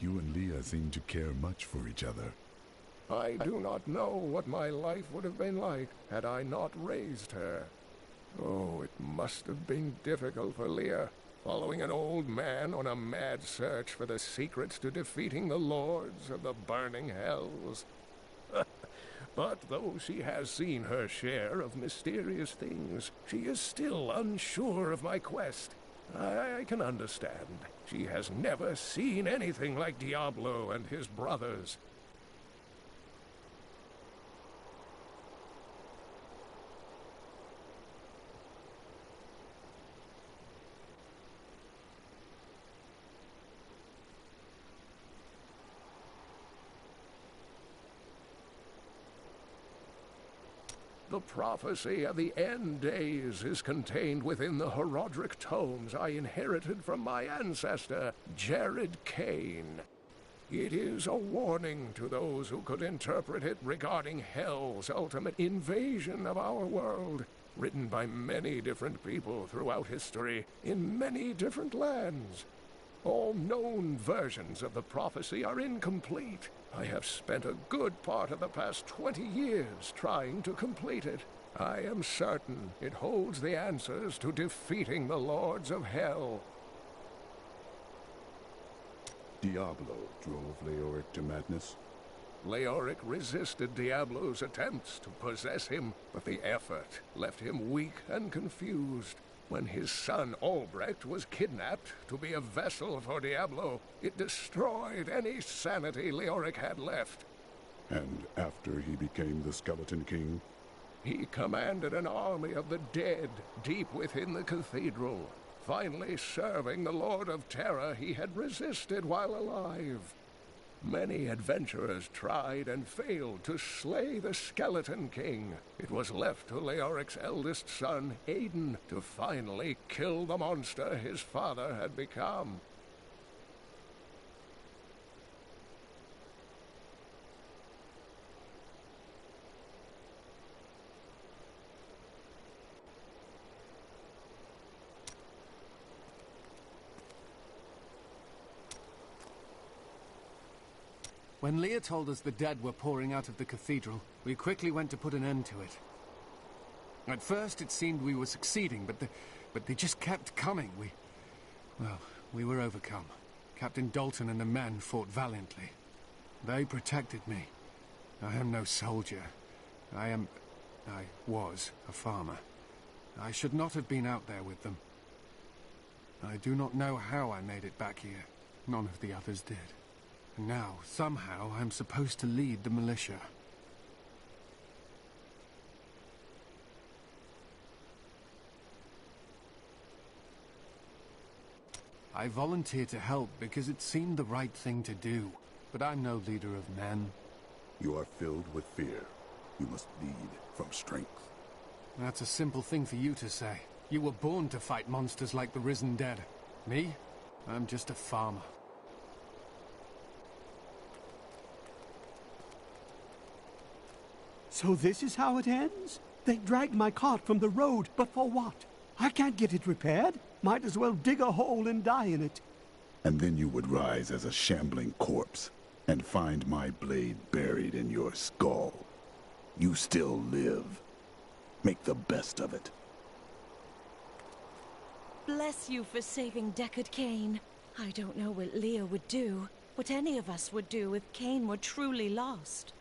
You and Leah seem to care much for each other. I do not know what my life would have been like had I not raised her. Oh, it must have been difficult for Leah, following an old man on a mad search for the secrets to defeating the lords of the burning hells. But though she has seen her share of mysterious things, she is still unsure of my quest. I can understand. She has never seen anything like Diablo and his brothers. The prophecy of the end days is contained within the Herodric tomes I inherited from my ancestor, Jared Cain. It is a warning to those who could interpret it regarding Hell's ultimate invasion of our world, written by many different people throughout history, in many different lands. All known versions of the prophecy are incomplete. I have spent a good part of the past 20 years trying to complete it. I am certain it holds the answers to defeating the Lords of Hell. Diablo drove Leoric to madness. Leoric resisted Diablo's attempts to possess him, but the effort left him weak and confused. When his son Albrecht was kidnapped to be a vessel for Diablo, it destroyed any sanity Leoric had left. And after he became the Skeleton King? He commanded an army of the dead deep within the cathedral, finally serving the Lord of Terror he had resisted while alive. Many adventurers tried and failed to slay the Skeleton King. It was left to Leoric's eldest son, Aiden, to finally kill the monster his father had become. When Leah told us the dead were pouring out of the cathedral, we quickly went to put an end to it. At first it seemed we were succeeding, but they just kept coming. We were overcome. Captain Dalton and the men fought valiantly. They protected me. I am no soldier. I was a farmer. I should not have been out there with them. I do not know how I made it back here. None of the others did. And now, somehow, I'm supposed to lead the militia. I volunteered to help because it seemed the right thing to do. But I'm no leader of men. You are filled with fear. You must lead from strength. That's a simple thing for you to say. You were born to fight monsters like the risen dead. Me? I'm just a farmer. So this is how it ends? They dragged my cart from the road, but for what? I can't get it repaired. Might as well dig a hole and die in it. And then you would rise as a shambling corpse and find my blade buried in your skull. You still live. Make the best of it. Bless you for saving Deckard Cain. I don't know what Leah would do, what any of us would do if Cain were truly lost.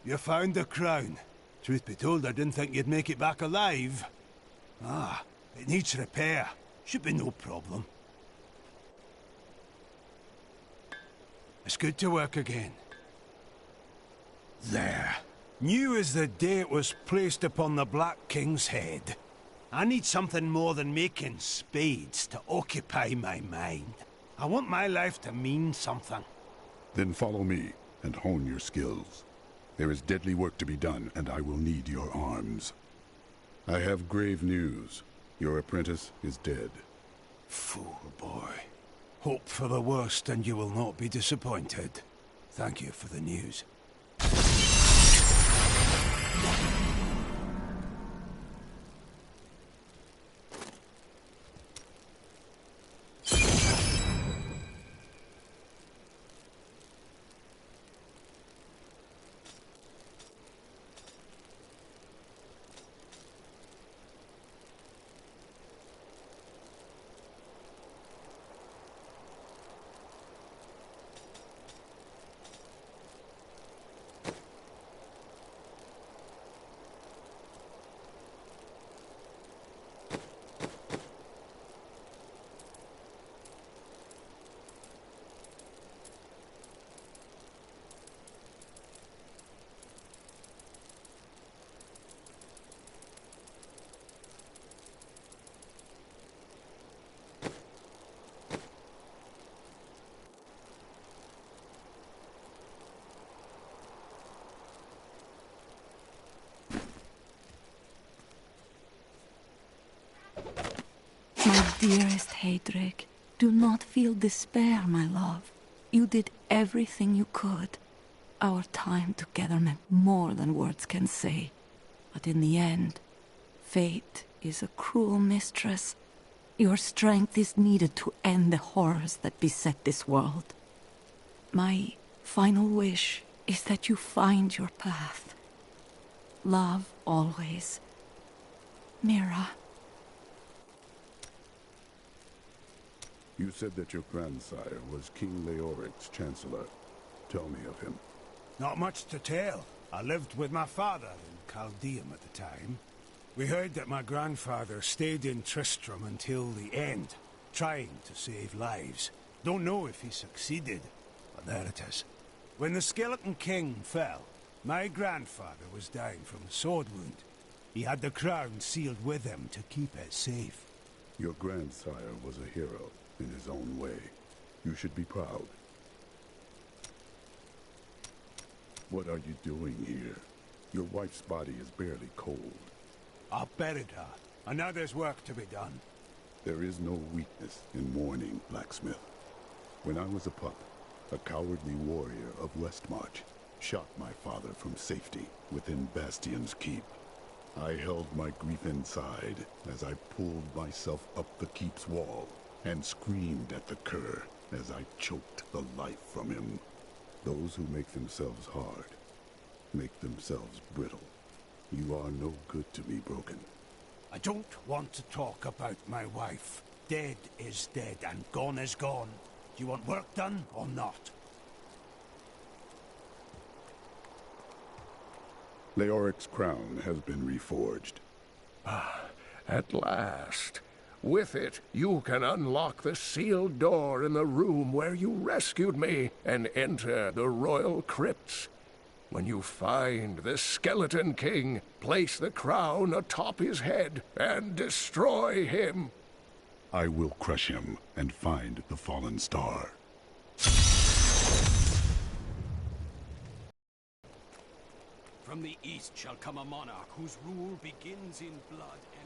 You found the crown. Truth be told, I didn't think you'd make it back alive. Ah, it needs repair. Should be no problem. It's good to work again. There. New as the day it was placed upon the Black King's head. I need something more than making spades to occupy my mind. I want my life to mean something. Then follow me and hone your skills. There is deadly work to be done, and I will need your arms. I have grave news. Your apprentice is dead. Fool boy. Hope for the worst, and you will not be disappointed. Thank you for the news. My dearest Heydrich, do not feel despair, my love. You did everything you could. Our time together meant more than words can say. But in the end, fate is a cruel mistress. Your strength is needed to end the horrors that beset this world. My final wish is that you find your path. Love always. Mira. You said that your grandsire was King Leoric's chancellor. Tell me of him. Not much to tell. I lived with my father in Chaldeum at the time. We heard that my grandfather stayed in Tristram until the end, trying to save lives. Don't know if he succeeded, but there it is. When the Skeleton King fell, my grandfather was dying from a sword wound. He had the crown sealed with him to keep it safe. Your grandsire was a hero in his own way. You should be proud. What are you doing here? Your wife's body is barely cold. I buried her, and now there's work to be done. There is no weakness in mourning, blacksmith. When I was a pup, a cowardly warrior of Westmarch shot my father from safety within Bastion's keep. I held my grief inside as I pulled myself up the keep's wall and screamed at the cur as I choked the life from him. Those who make themselves hard make themselves brittle. You are no good to me, Broken. I don't want to talk about my wife. Dead is dead, and gone is gone. Do you want work done, or not? Leoric's crown has been reforged. At last. With it, you can unlock the sealed door in the room where you rescued me and enter the royal crypts. When you find the Skeleton King, place the crown atop his head and destroy him. I will crush him and find the fallen star. From the east shall come a monarch whose rule begins in blood and